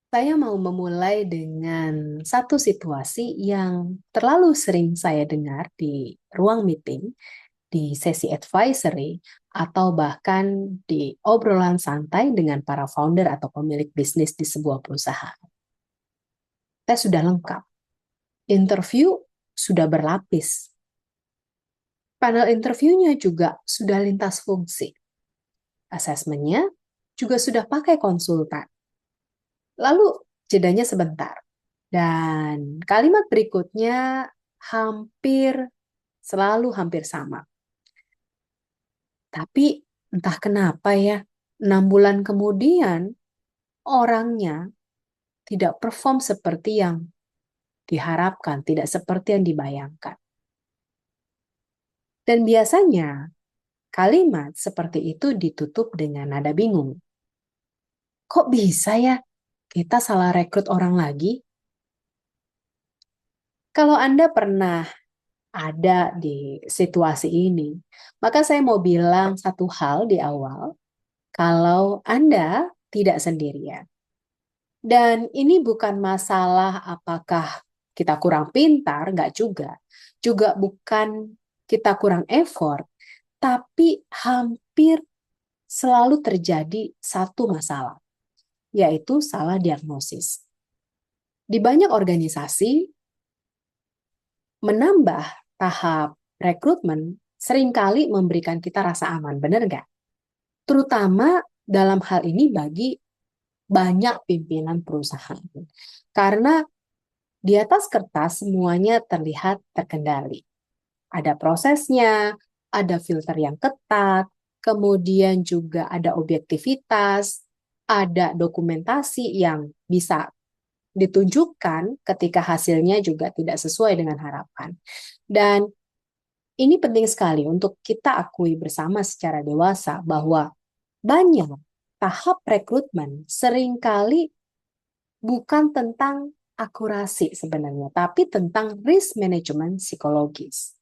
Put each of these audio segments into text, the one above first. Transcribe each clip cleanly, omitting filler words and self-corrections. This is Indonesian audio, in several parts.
Saya mau memulai dengan satu situasi yang terlalu sering saya dengar di ruang meeting, di sesi advisory, atau bahkan di obrolan santai dengan para founder atau pemilik bisnis di sebuah perusahaan. Tes sudah lengkap, interview sudah berlapis, panel interviewnya juga sudah lintas fungsi, asesmennya juga sudah pakai konsultan. Lalu jedanya sebentar. Dan kalimat berikutnya hampir selalu hampir sama. Tapi entah kenapa ya, 6 bulan kemudian orangnya tidak perform seperti yang diharapkan, tidak seperti yang dibayangkan. Dan biasanya kalimat seperti itu ditutup dengan nada bingung. Kok bisa ya kita salah rekrut orang lagi? Kalau Anda pernah ada di situasi ini, maka saya mau bilang satu hal di awal, kalau Anda tidak sendirian. Dan ini bukan masalah apakah kita kurang pintar, nggak juga. Juga bukan kita kurang effort, tapi hampir selalu terjadi satu masalah, yaitu salah diagnosis. Di banyak organisasi, menambah tahap rekrutmen seringkali memberikan kita rasa aman, benar nggak? Terutama dalam hal ini bagi banyak pimpinan perusahaan. Karena di atas kertas semuanya terlihat terkendali. Ada prosesnya, ada filter yang ketat, kemudian juga ada objektivitas, ada dokumentasi yang bisa ditunjukkan ketika hasilnya juga tidak sesuai dengan harapan. Dan ini penting sekali untuk kita akui bersama secara dewasa bahwa banyak tahap rekrutmen seringkali bukan tentang akurasi sebenarnya, tapi tentang risk management psikologis.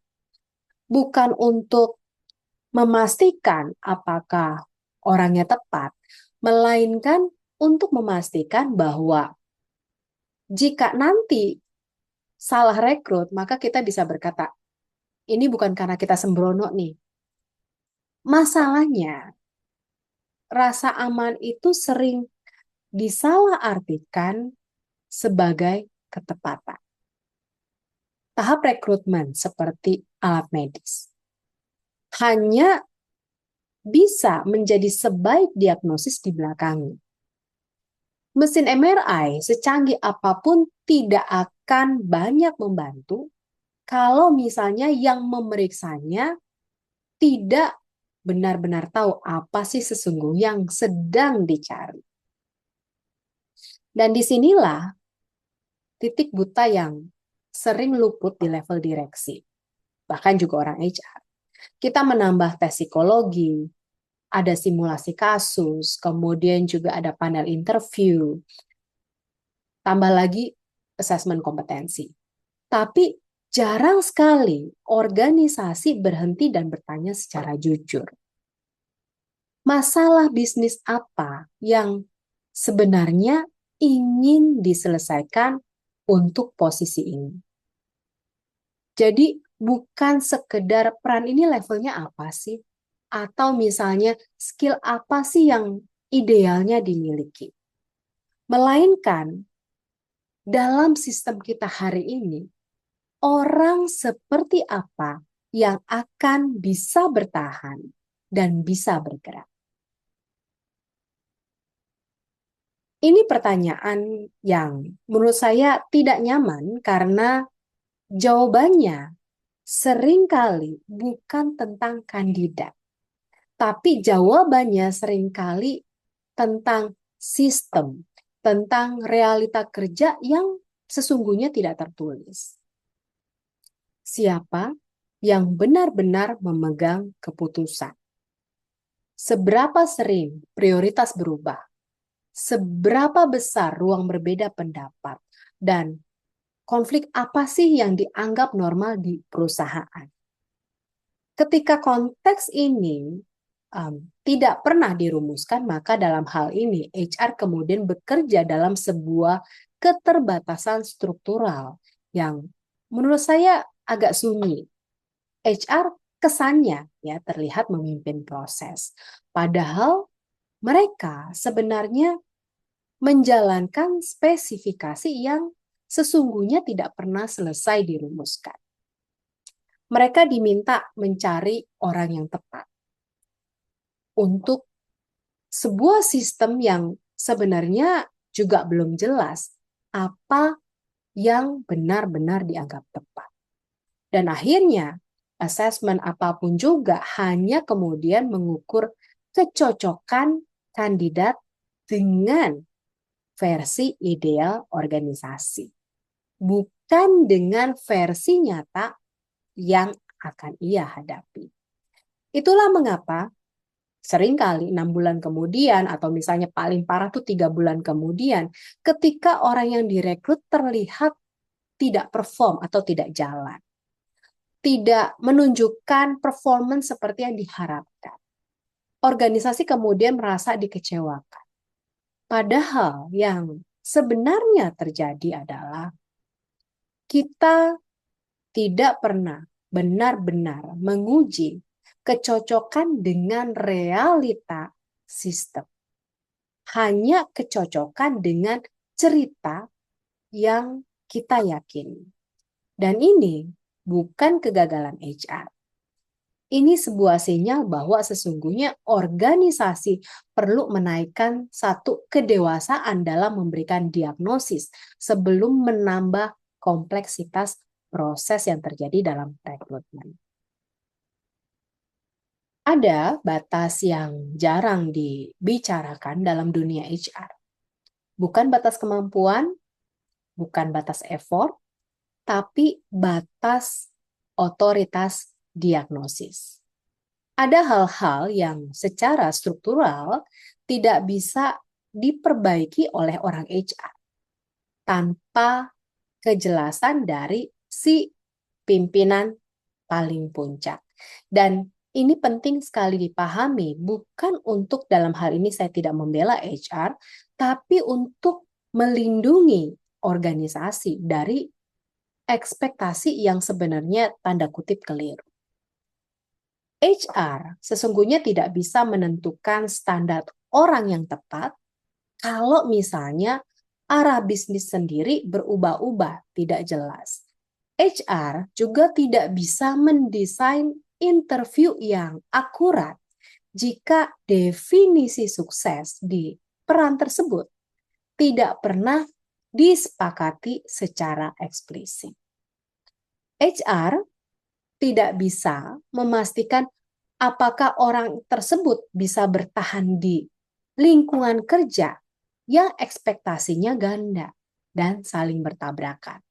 Bukan untuk memastikan apakah orangnya tepat, melainkan untuk memastikan bahwa jika nanti salah rekrut, maka kita bisa berkata, ini bukan karena kita sembrono nih. Masalahnya, rasa aman itu sering disalahartikan sebagai ketepatan. Tahap rekrutmen seperti alat medis hanya bisa menjadi sebaik diagnosis di belakangnya. Mesin MRI secanggih apapun tidak akan banyak membantu kalau misalnya yang memeriksanya tidak benar-benar tahu apa sih sesungguhnya yang sedang dicari. Dan disinilah titik buta yang sering luput di level direksi, bahkan juga orang HR. Kita menambah tes psikologi, ada simulasi kasus, kemudian juga ada panel interview, tambah lagi asesmen kompetensi. Tapi jarang sekali organisasi berhenti dan bertanya secara jujur. Masalah bisnis apa yang sebenarnya ingin diselesaikan untuk posisi ini? Jadi bukan sekedar peran ini levelnya apa sih? Atau misalnya skill apa sih yang idealnya dimiliki? Melainkan dalam sistem kita hari ini, orang seperti apa yang akan bisa bertahan dan bisa bergerak? Ini pertanyaan yang menurut saya tidak nyaman karena jawabannya seringkali bukan tentang kandidat, tapi jawabannya seringkali tentang sistem, tentang realita kerja yang sesungguhnya tidak tertulis. Siapa yang benar-benar memegang keputusan? Seberapa sering prioritas berubah? Seberapa besar ruang berbeda pendapat? Dan konflik apa sih yang dianggap normal di perusahaan? Ketika konteks ini tidak pernah dirumuskan, maka dalam hal ini HR kemudian bekerja dalam sebuah keterbatasan struktural yang menurut saya agak sunyi. HR kesannya ya terlihat memimpin proses, padahal mereka sebenarnya menjalankan spesifikasi yang sesungguhnya tidak pernah selesai dirumuskan. Mereka diminta mencari orang yang tepat untuk sebuah sistem yang sebenarnya juga belum jelas apa yang benar-benar dianggap tepat. Dan akhirnya, asesmen apapun juga hanya kemudian mengukur kecocokan kandidat dengan versi ideal organisasi, bukan dengan versi nyata yang akan ia hadapi. Itulah mengapa seringkali 6 bulan kemudian atau misalnya paling parah tuh 3 bulan kemudian, ketika orang yang direkrut terlihat tidak perform atau tidak jalan, tidak menunjukkan performance seperti yang diharapkan, organisasi kemudian merasa dikecewakan. Padahal yang sebenarnya terjadi adalah kita tidak pernah benar-benar menguji kecocokan dengan realita sistem. Hanya kecocokan dengan cerita yang kita yakini. Dan ini bukan kegagalan HR. Ini sebuah sinyal bahwa sesungguhnya organisasi perlu menaikkan satu kedewasaan dalam memberikan diagnosis sebelum menambah kompleksitas proses yang terjadi dalam rekrutmen. Ada batas yang jarang dibicarakan dalam dunia HR. Bukan batas kemampuan, bukan batas effort, tapi batas otoritas diagnosis. Ada hal-hal yang secara struktural tidak bisa diperbaiki oleh orang HR tanpa kejelasan dari si pimpinan paling puncak. Dan ini penting sekali dipahami, bukan untuk dalam hal ini saya tidak membela HR, tapi untuk melindungi organisasi dari ekspektasi yang sebenarnya tanda kutip keliru. HR sesungguhnya tidak bisa menentukan standar orang yang tepat kalau misalnya arah bisnis sendiri berubah-ubah, tidak jelas. HR juga tidak bisa mendesain interview yang akurat jika definisi sukses di peran tersebut tidak pernah disepakati secara eksplisit. HR tidak bisa memastikan apakah orang tersebut bisa bertahan di lingkungan kerja yang ekspektasinya ganda dan saling bertabrakan.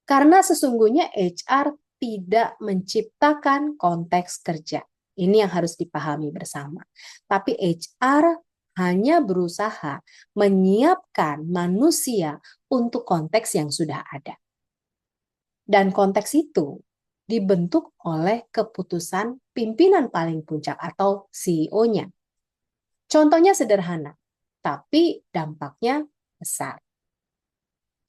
Karena sesungguhnya HR tidak menciptakan konteks kerja. Ini yang harus dipahami bersama. Tapi HR hanya berusaha menyiapkan manusia untuk konteks yang sudah ada. Dan konteks itu dibentuk oleh keputusan pimpinan paling puncak atau CEO-nya. Contohnya sederhana, tapi dampaknya besar.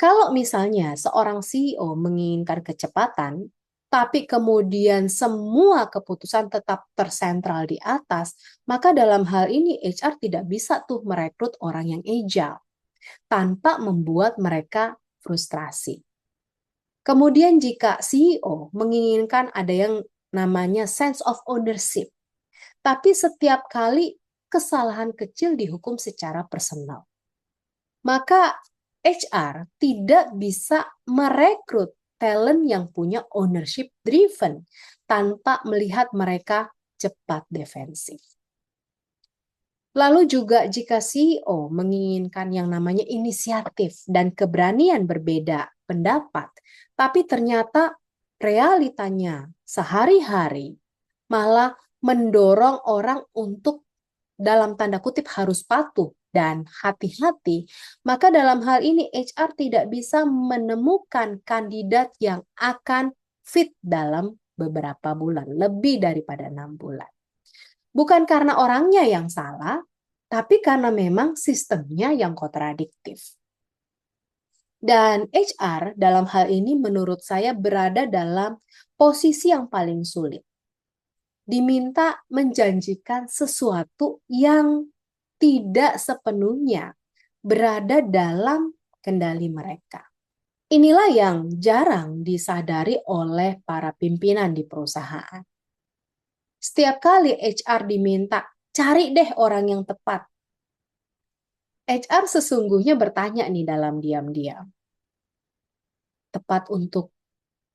Kalau misalnya seorang CEO menginginkan kecepatan, tapi kemudian semua keputusan tetap tersentral di atas, maka dalam hal ini HR tidak bisa tuh merekrut orang yang agile tanpa membuat mereka frustrasi. Kemudian jika CEO menginginkan ada yang namanya sense of ownership, tapi setiap kali kesalahan kecil dihukum secara personal, maka HR tidak bisa merekrut talent yang punya ownership driven tanpa melihat mereka cepat defensif. Lalu juga jika CEO menginginkan yang namanya inisiatif dan keberanian berbeda pendapat, tapi ternyata realitanya sehari-hari malah mendorong orang untuk dalam tanda kutip harus patuh dan hati-hati, maka dalam hal ini HR tidak bisa menemukan kandidat yang akan fit dalam beberapa bulan, lebih daripada 6 bulan. Bukan karena orangnya yang salah, tapi karena memang sistemnya yang kontradiktif. Dan HR dalam hal ini menurut saya berada dalam posisi yang paling sulit. Diminta menjanjikan sesuatu yang tidak sepenuhnya berada dalam kendali mereka. Inilah yang jarang disadari oleh para pimpinan di perusahaan. Setiap kali HR diminta, cari deh orang yang tepat. HR sesungguhnya bertanya nih dalam diam-diam, tepat untuk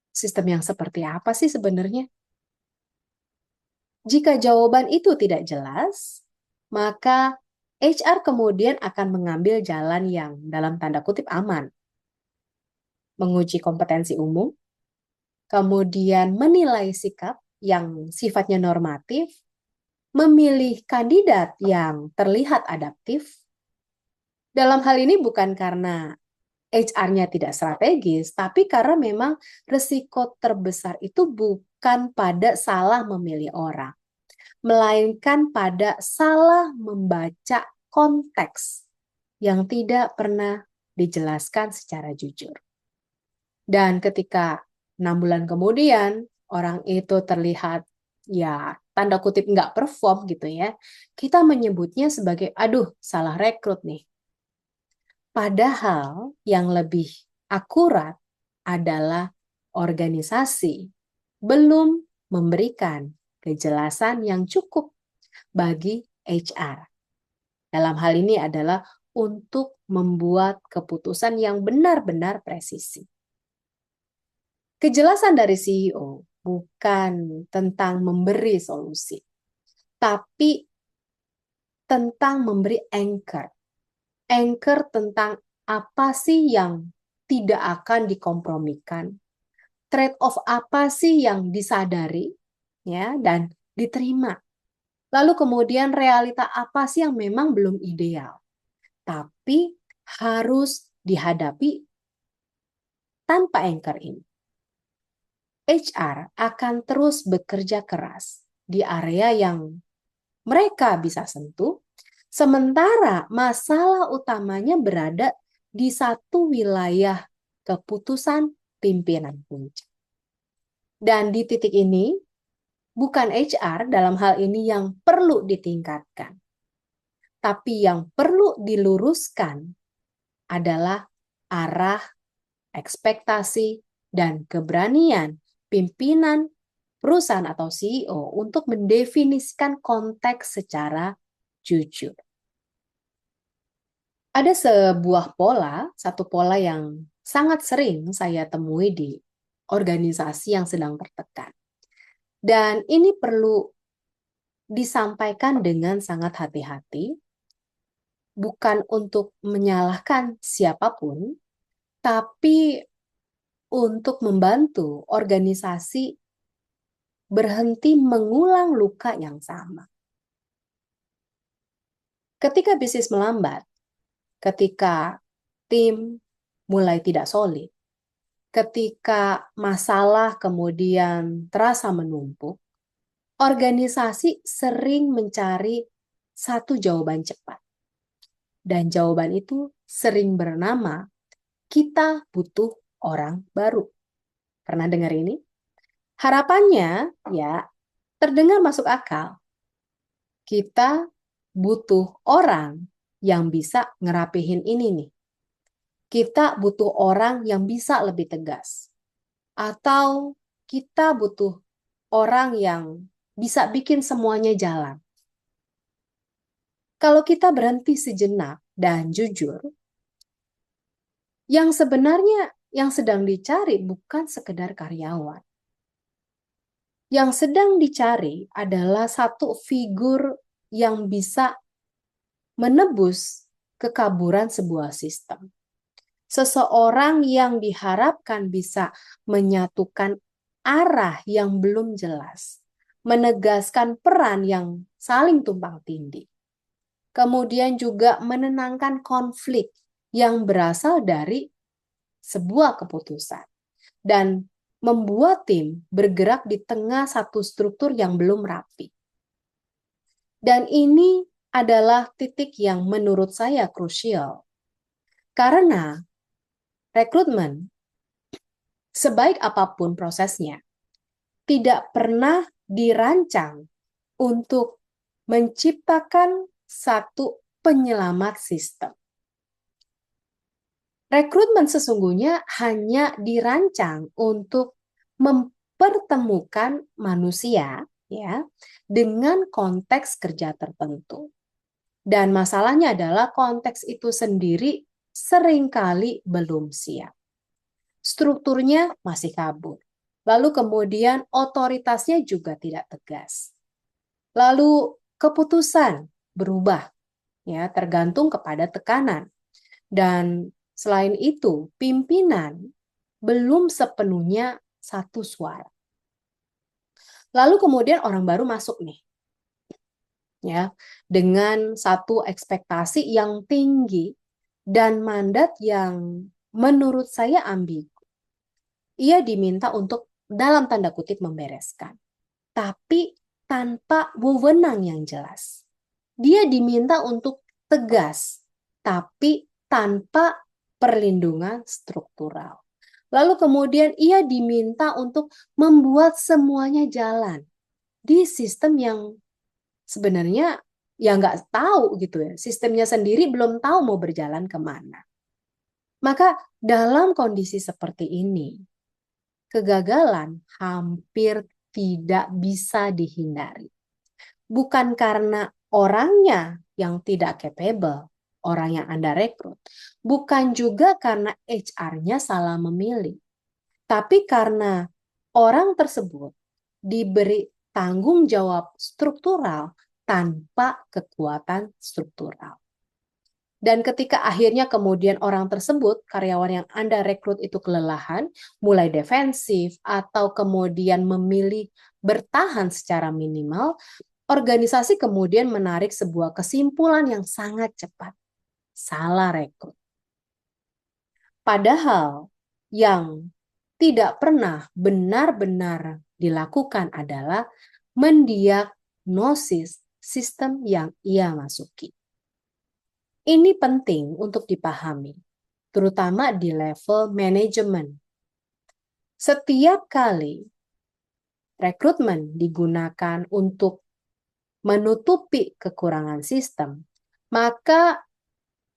sistem yang seperti apa sih sebenarnya? Jika jawaban itu tidak jelas, maka HR kemudian akan mengambil jalan yang dalam tanda kutip aman. Menguji kompetensi umum, kemudian menilai sikap yang sifatnya normatif, memilih kandidat yang terlihat adaptif. Dalam hal ini bukan karena HR-nya tidak strategis, tapi karena memang resiko terbesar itu bukan pada salah memilih orang, melainkan pada salah membaca konteks yang tidak pernah dijelaskan secara jujur. Dan ketika 6 bulan kemudian orang itu terlihat ya tanda kutip nggak perform gitu ya, kita menyebutnya sebagai aduh salah rekrut nih. Padahal yang lebih akurat adalah organisasi belum memberikan kejelasan yang cukup bagi HR. Dalam hal ini adalah untuk membuat keputusan yang benar-benar presisi. Kejelasan dari CEO bukan tentang memberi solusi, tapi tentang memberi anchor. Anchor tentang apa sih yang tidak akan dikompromikan, trade-off apa sih yang disadari ya dan diterima. Lalu kemudian realita apa sih yang memang belum ideal, tapi harus dihadapi tanpa anchor ini. HR akan terus bekerja keras di area yang mereka bisa sentuh, sementara masalah utamanya berada di satu wilayah keputusan pimpinan puncak. Dan di titik ini, bukan HR dalam hal ini yang perlu ditingkatkan, tapi yang perlu diluruskan adalah arah, ekspektasi, dan keberanian pimpinan perusahaan atau CEO untuk mendefinisikan konteks secara jujur. Ada satu pola yang sangat sering saya temui di organisasi yang sedang tertekan. Dan ini perlu disampaikan dengan sangat hati-hati, bukan untuk menyalahkan siapapun, tapi untuk membantu organisasi berhenti mengulang luka yang sama. Ketika bisnis melambat, ketika tim mulai tidak solid, ketika masalah kemudian terasa menumpuk, organisasi sering mencari satu jawaban cepat. Dan jawaban itu sering bernama, kita butuh orang baru. Pernah dengar ini? Harapannya ya terdengar masuk akal. Kita butuh orang yang bisa ngerapihin ini nih. Kita butuh orang yang bisa lebih tegas. Atau kita butuh orang yang bisa bikin semuanya jalan. Kalau kita berhenti sejenak dan jujur, yang sebenarnya yang sedang dicari bukan sekedar karyawan. Yang sedang dicari adalah satu figur yang bisa menebus kekaburan sebuah sistem. Seseorang yang diharapkan bisa menyatukan arah yang belum jelas, menegaskan peran yang saling tumpang tindih, kemudian juga menenangkan konflik yang berasal dari sebuah keputusan, dan membuat tim bergerak di tengah satu struktur yang belum rapi. Dan ini adalah titik yang menurut saya krusial. Karena rekrutmen, sebaik apapun prosesnya, tidak pernah dirancang untuk menciptakan satu penyelamat sistem. Rekrutmen sesungguhnya hanya dirancang untuk mempertemukan manusia ya dengan konteks kerja tertentu. Dan masalahnya adalah konteks itu sendiri seringkali belum siap. Strukturnya masih kabur. Lalu kemudian otoritasnya juga tidak tegas. Lalu keputusan berubah ya tergantung kepada tekanan. Dan selain itu, pimpinan belum sepenuhnya satu suara. Lalu kemudian orang baru masuk nih. Ya, dengan satu ekspektasi yang tinggi dan mandat yang menurut saya ambigu. Ia diminta untuk dalam tanda kutip membereskan, tapi tanpa wewenang yang jelas. Dia diminta untuk tegas, tapi tanpa perlindungan struktural. Lalu kemudian ia diminta untuk membuat semuanya jalan di sistem yang sebenarnya ya nggak tahu gitu ya. Sistemnya sendiri belum tahu mau berjalan kemana. Maka dalam kondisi seperti ini, kegagalan hampir tidak bisa dihindari. Bukan karena orangnya yang tidak capable, orang yang Anda rekrut. Bukan juga karena HR-nya salah memilih. Tapi karena orang tersebut diberi tanggung jawab struktural tanpa kekuatan struktural. Dan ketika akhirnya kemudian orang tersebut, karyawan yang Anda rekrut itu kelelahan, mulai defensif, atau kemudian memilih bertahan secara minimal, organisasi kemudian menarik sebuah kesimpulan yang sangat cepat. Salah rekrut. Padahal yang tidak pernah benar-benar dilakukan adalah mendiagnosis sistem yang ia masuki. Ini penting untuk dipahami, terutama di level manajemen. Setiap kali rekrutmen digunakan untuk menutupi kekurangan sistem, maka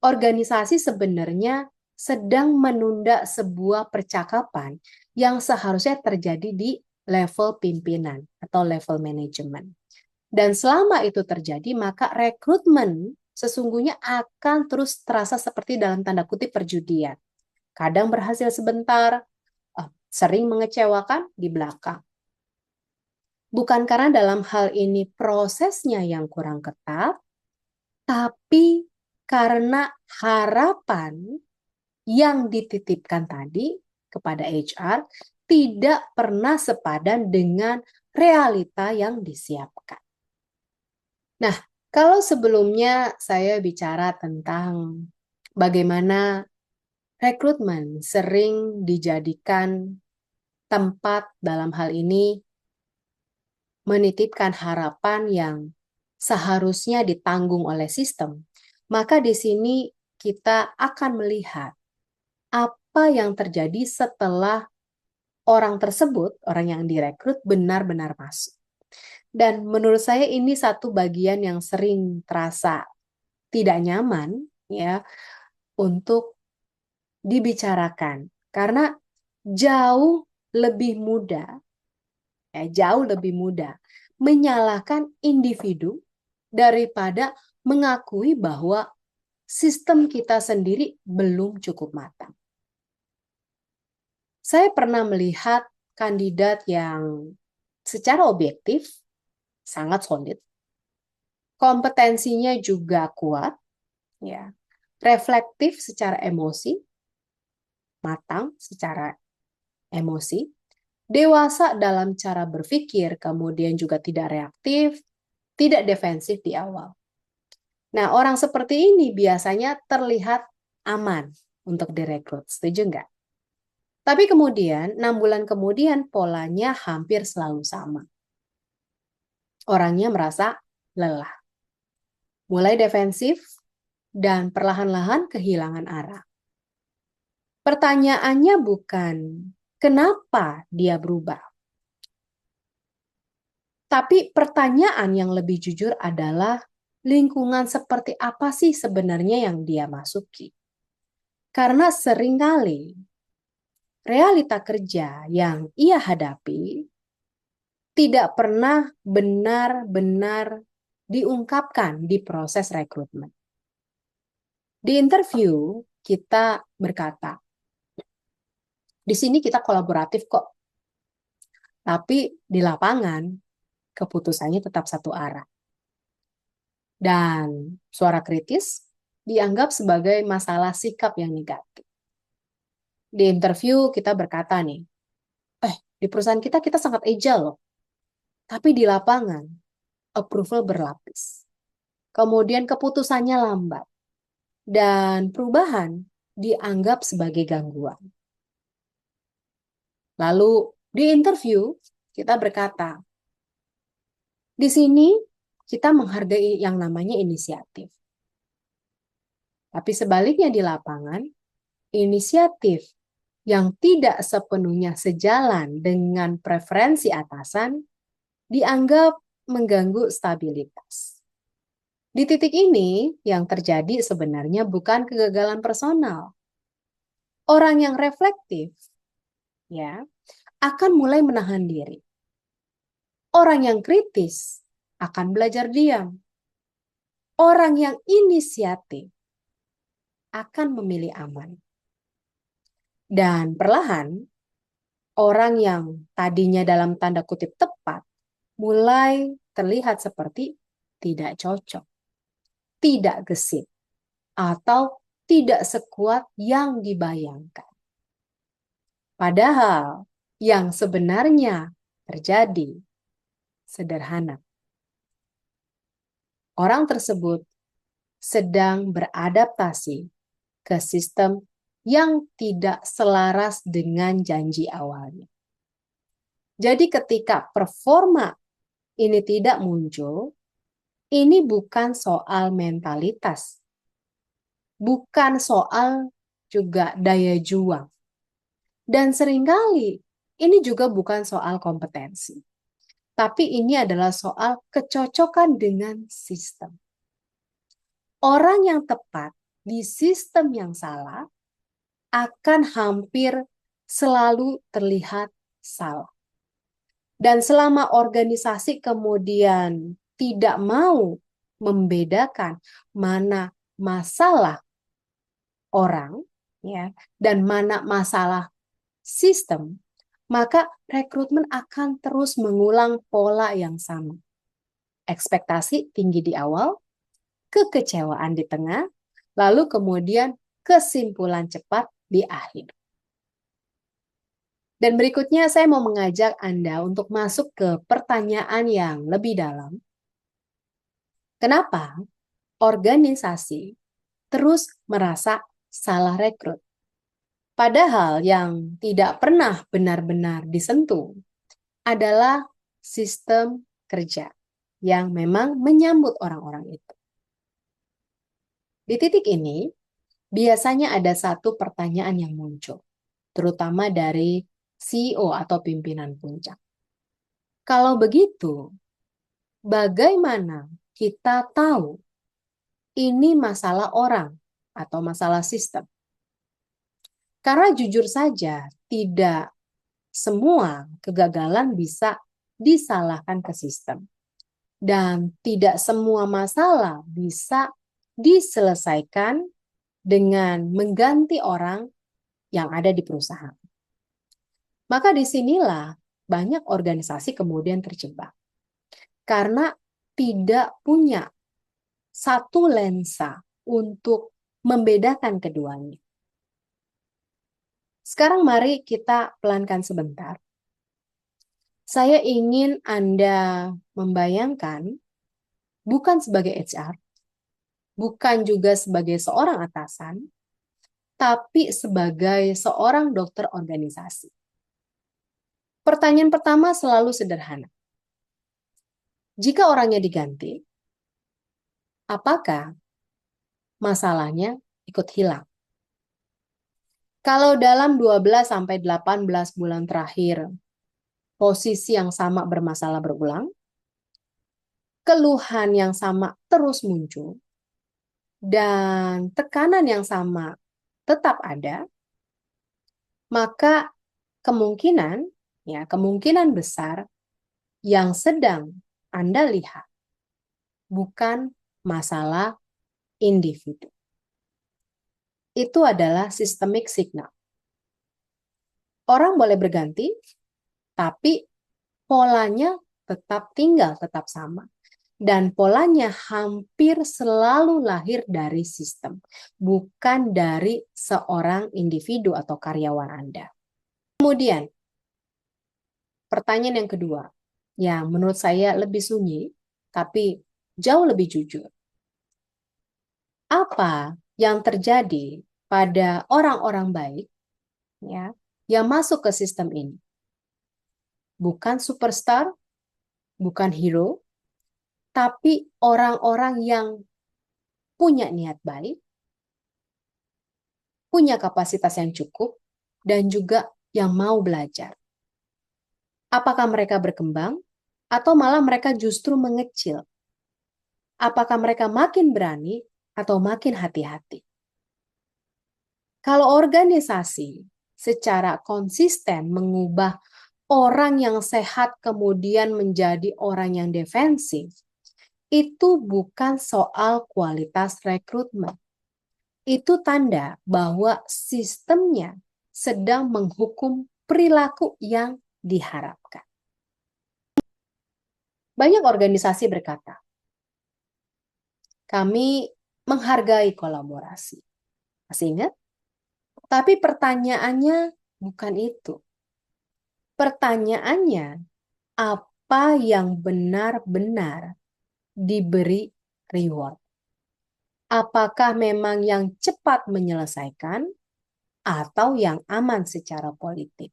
organisasi sebenarnya sedang menunda sebuah percakapan yang seharusnya terjadi di level pimpinan atau level manajemen. Dan selama itu terjadi, maka rekrutmen sesungguhnya akan terus terasa seperti dalam tanda kutip perjudian. Kadang berhasil sebentar, sering mengecewakan di belakang. Bukan karena dalam hal ini prosesnya yang kurang ketat, tapi karena harapan yang dititipkan tadi kepada HR tidak pernah sepadan dengan realita yang disiapkan. Nah, kalau sebelumnya saya bicara tentang bagaimana rekrutmen sering dijadikan tempat dalam hal ini menitipkan harapan yang seharusnya ditanggung oleh sistem, maka di sini kita akan melihat apa yang terjadi setelah orang tersebut, orang yang direkrut benar-benar masuk. Dan menurut saya ini satu bagian yang sering terasa tidak nyaman ya untuk dibicarakan karena jauh lebih mudah menyalahkan individu daripada mengakui bahwa sistem kita sendiri belum cukup matang. Saya pernah melihat kandidat yang secara objektif sangat solid, kompetensinya juga kuat, ya, reflektif secara emosi, matang secara emosi, dewasa dalam cara berpikir, kemudian juga tidak reaktif, tidak defensif di awal. Nah, orang seperti ini biasanya terlihat aman untuk direkrut, setuju nggak? Tapi kemudian, 6 bulan kemudian polanya hampir selalu sama. Orangnya merasa lelah. mulai defensif, dan perlahan-lahan kehilangan arah. Pertanyaannya bukan kenapa dia berubah, tapi pertanyaan yang lebih jujur adalah lingkungan seperti apa sih sebenarnya yang dia masuki. Karena seringkali realita kerja yang ia hadapi tidak pernah benar-benar diungkapkan di proses rekrutmen. Di interview, kita berkata, di sini kita kolaboratif kok, tapi di lapangan keputusannya tetap satu arah. Dan suara kritis dianggap sebagai masalah sikap yang negatif. Di interview kita berkata nih, di perusahaan kita sangat agile loh. Tapi di lapangan, approval berlapis. Kemudian keputusannya lambat. Dan perubahan dianggap sebagai gangguan. Lalu di interview kita berkata, di sini kita menghargai yang namanya inisiatif. Tapi sebaliknya di lapangan, inisiatif yang tidak sepenuhnya sejalan dengan preferensi atasan dianggap mengganggu stabilitas. Di titik ini yang terjadi sebenarnya bukan kegagalan personal. Orang yang reflektif ya akan mulai menahan diri. Orang yang kritis akan belajar diam. Orang yang inisiatif akan memilih aman. Dan perlahan, orang yang tadinya dalam tanda kutip tepat, mulai terlihat seperti tidak cocok, tidak gesit, atau tidak sekuat yang dibayangkan. Padahal yang sebenarnya terjadi sederhana. Orang tersebut sedang beradaptasi ke sistem yang tidak selaras dengan janji awalnya. Jadi ketika performa ini tidak muncul, ini bukan soal mentalitas, bukan soal juga daya juang. Dan seringkali ini juga bukan soal kompetensi, tapi ini adalah soal kecocokan dengan sistem. Orang yang tepat di sistem yang salah akan hampir selalu terlihat salah. Dan selama organisasi kemudian tidak mau membedakan mana masalah orang ya dan mana masalah sistem, maka rekrutmen akan terus mengulang pola yang sama. Ekspektasi tinggi di awal, kekecewaan di tengah, lalu kemudian kesimpulan cepat di akhir. Dan berikutnya saya mau mengajak Anda untuk masuk ke pertanyaan yang lebih dalam. Kenapa organisasi terus merasa salah rekrut? Padahal yang tidak pernah benar-benar disentuh adalah sistem kerja yang memang menyambut orang-orang itu. Di titik ini, biasanya ada satu pertanyaan yang muncul, terutama dari CEO atau pimpinan puncak. Kalau begitu, bagaimana kita tahu ini masalah orang atau masalah sistem? Karena jujur saja, tidak semua kegagalan bisa disalahkan ke sistem. Dan tidak semua masalah bisa diselesaikan dengan mengganti orang yang ada di perusahaan. Maka disinilah banyak organisasi kemudian terjebak. Karena tidak punya satu lensa untuk membedakan keduanya. Sekarang mari kita pelankan sebentar. Saya ingin Anda membayangkan bukan sebagai HR, bukan juga sebagai seorang atasan, tapi sebagai seorang dokter organisasi. Pertanyaan pertama selalu sederhana. Jika orangnya diganti, apakah masalahnya ikut hilang? Kalau dalam 12 sampai 18 bulan terakhir, posisi yang sama bermasalah berulang, keluhan yang sama terus muncul, dan tekanan yang sama tetap ada, maka kemungkinan besar yang sedang Anda lihat bukan masalah individu. Itu adalah systemic signal. Orang boleh berganti, tapi polanya tetap sama. Dan polanya hampir selalu lahir dari sistem, bukan dari seorang individu atau karyawan Anda. Kemudian, pertanyaan yang kedua, yang menurut saya lebih sunyi, tapi jauh lebih jujur. Apa yang terjadi pada orang-orang baik ya, yang masuk ke sistem ini? Bukan superstar, bukan hero, tapi orang-orang yang punya niat baik, punya kapasitas yang cukup, dan juga yang mau belajar. Apakah mereka berkembang, atau malah mereka justru mengecil? Apakah mereka makin berani, atau makin hati-hati? Kalau organisasi secara konsisten mengubah orang yang sehat kemudian menjadi orang yang defensif, itu bukan soal kualitas rekrutmen. Itu tanda bahwa sistemnya sedang menghukum perilaku yang diharapkan. Banyak organisasi berkata, kami menghargai kolaborasi. Masih ingat? Tapi pertanyaannya bukan itu. Pertanyaannya, apa yang benar-benar diberi reward? Apakah memang yang cepat menyelesaikan atau yang aman secara politik?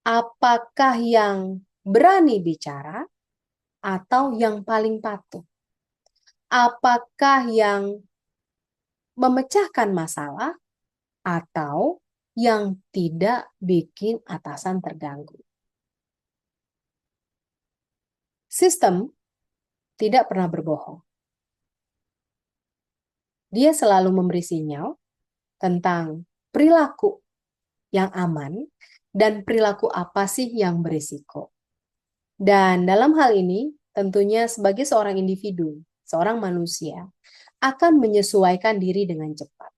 Apakah yang berani bicara atau yang paling patuh? Apakah yang memecahkan masalah atau yang tidak bikin atasan terganggu? Sistem tidak pernah berbohong. Dia selalu memberi sinyal tentang perilaku yang aman dan perilaku apa sih yang berisiko. Dan dalam hal ini, tentunya sebagai seorang individu, seorang manusia, akan menyesuaikan diri dengan cepat.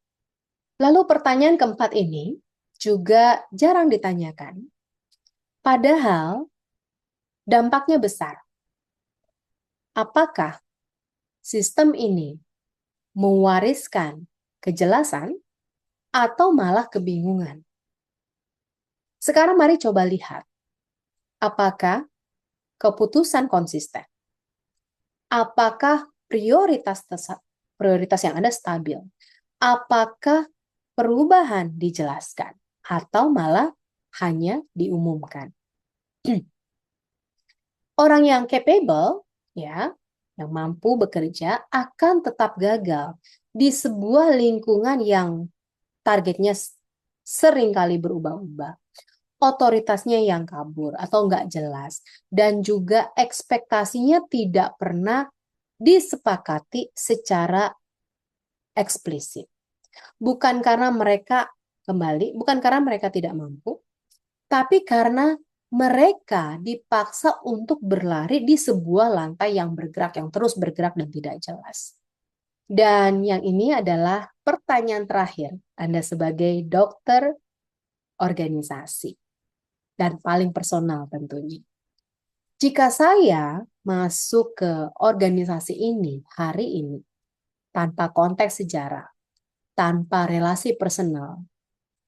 Lalu pertanyaan keempat ini juga jarang ditanyakan, padahal dampaknya besar. Apakah sistem ini mewariskan kejelasan atau malah kebingungan? Sekarang mari coba lihat, apakah keputusan konsisten? Apakah prioritas yang ada stabil? Apakah perubahan dijelaskan atau malah hanya diumumkan? Orang yang capable, ya, yang mampu bekerja akan tetap gagal di sebuah lingkungan yang targetnya seringkali berubah-ubah. Otoritasnya yang kabur atau nggak jelas, dan juga ekspektasinya tidak pernah disepakati secara eksplisit. Bukan karena mereka tidak mampu, tapi karena mereka dipaksa untuk berlari di sebuah lantai yang bergerak, yang terus bergerak dan tidak jelas. Dan yang ini adalah pertanyaan terakhir Anda sebagai dokter organisasi. Dan paling personal tentunya. Jika saya masuk ke organisasi ini hari ini, tanpa konteks sejarah, tanpa relasi personal,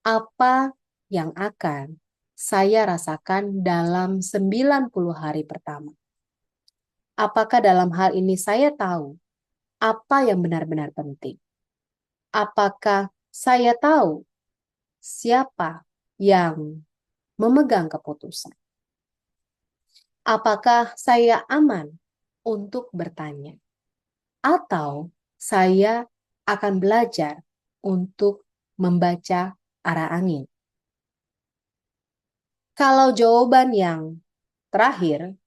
apa yang akan saya rasakan dalam 90 hari pertama? Apakah dalam hal ini saya tahu apa yang benar-benar penting? Apakah saya tahu siapa yang memegang keputusan? Apakah saya aman untuk bertanya? atau saya akan belajar untuk membaca arah angin? Kalau jawaban yang terakhir,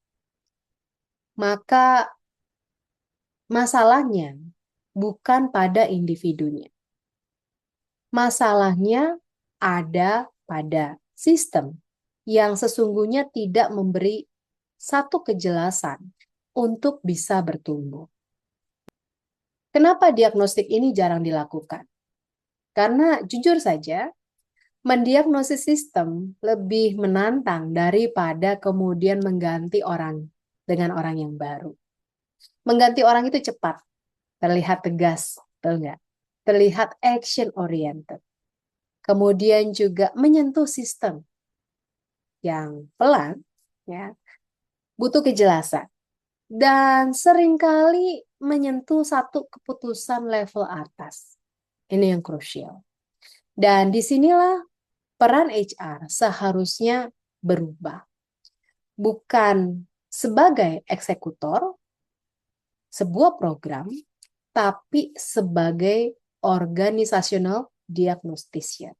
maka masalahnya bukan pada individunya. Masalahnya ada pada sistem yang sesungguhnya tidak memberi satu kejelasan untuk bisa bertumbuh. Kenapa diagnostik ini jarang dilakukan? Karena jujur saja, mendiagnosis sistem lebih menantang daripada kemudian mengganti orang dengan orang yang baru. Mengganti orang itu cepat, terlihat tegas, betul nggak? Terlihat action oriented. Kemudian juga menyentuh sistem yang pelan, ya, butuh kejelasan. Dan seringkali menyentuh satu keputusan level atas. Ini yang krusial. Dan disinilah peran HR seharusnya berubah. Bukan sebagai eksekutor sebuah program, tapi sebagai organizational diagnostician.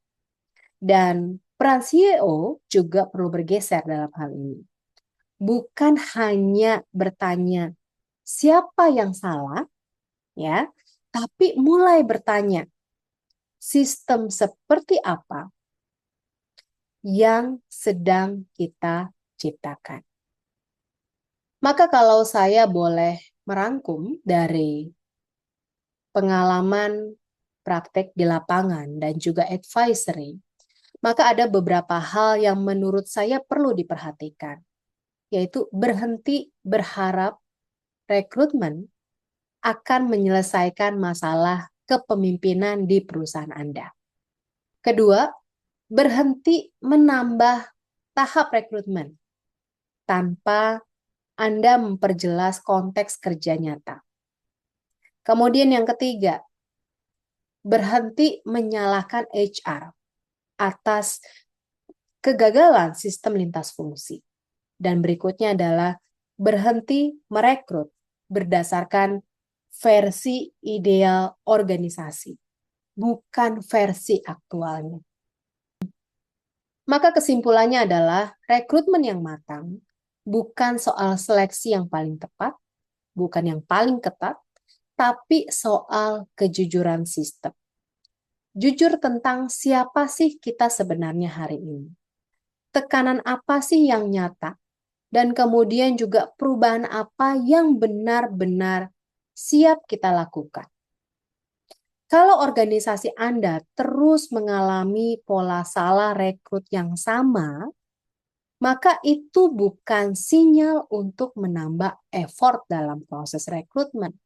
Dan peran CEO juga perlu bergeser dalam hal ini. Bukan hanya bertanya siapa yang salah, ya, tapi mulai bertanya sistem seperti apa yang sedang kita ciptakan. Maka kalau saya boleh merangkum dari pengalaman praktek di lapangan dan juga advisory, maka ada beberapa hal yang menurut saya perlu diperhatikan, yaitu berhenti berharap rekrutmen akan menyelesaikan masalah kepemimpinan di perusahaan Anda. Kedua, berhenti menambah tahap rekrutmen tanpa Anda memperjelas konteks kerja nyata. Kemudian yang ketiga, berhenti menyalahkan HR atas kegagalan sistem lintas fungsi. Dan berikutnya adalah berhenti merekrut berdasarkan versi ideal organisasi, bukan versi aktualnya. Maka kesimpulannya adalah rekrutmen yang matang bukan soal seleksi yang paling tepat, bukan yang paling ketat, tapi soal kejujuran sistem. Jujur tentang siapa sih kita sebenarnya hari ini. Tekanan apa sih yang nyata? Dan kemudian juga perubahan apa yang benar-benar siap kita lakukan. Kalau organisasi Anda terus mengalami pola salah rekrut yang sama, maka itu bukan sinyal untuk menambah effort dalam proses rekrutmen.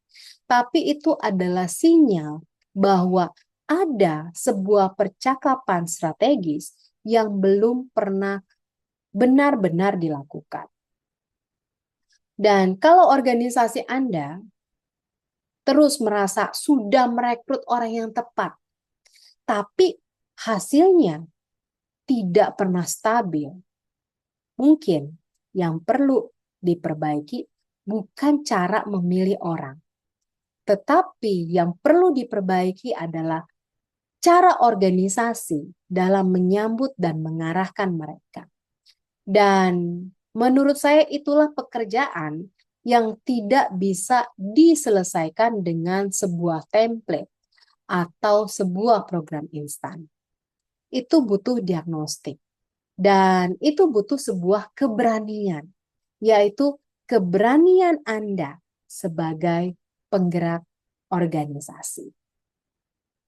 Tapi itu adalah sinyal bahwa ada sebuah percakapan strategis yang belum pernah benar-benar dilakukan. Dan kalau organisasi Anda terus merasa sudah merekrut orang yang tepat, tapi hasilnya tidak pernah stabil, mungkin yang perlu diperbaiki bukan cara memilih orang, tetapi yang perlu diperbaiki adalah cara organisasi dalam menyambut dan mengarahkan mereka. Dan menurut saya itulah pekerjaan yang tidak bisa diselesaikan dengan sebuah template atau sebuah program instan. Itu butuh diagnostik. Dan itu butuh sebuah keberanian, yaitu keberanian Anda sebagai penggerak organisasi.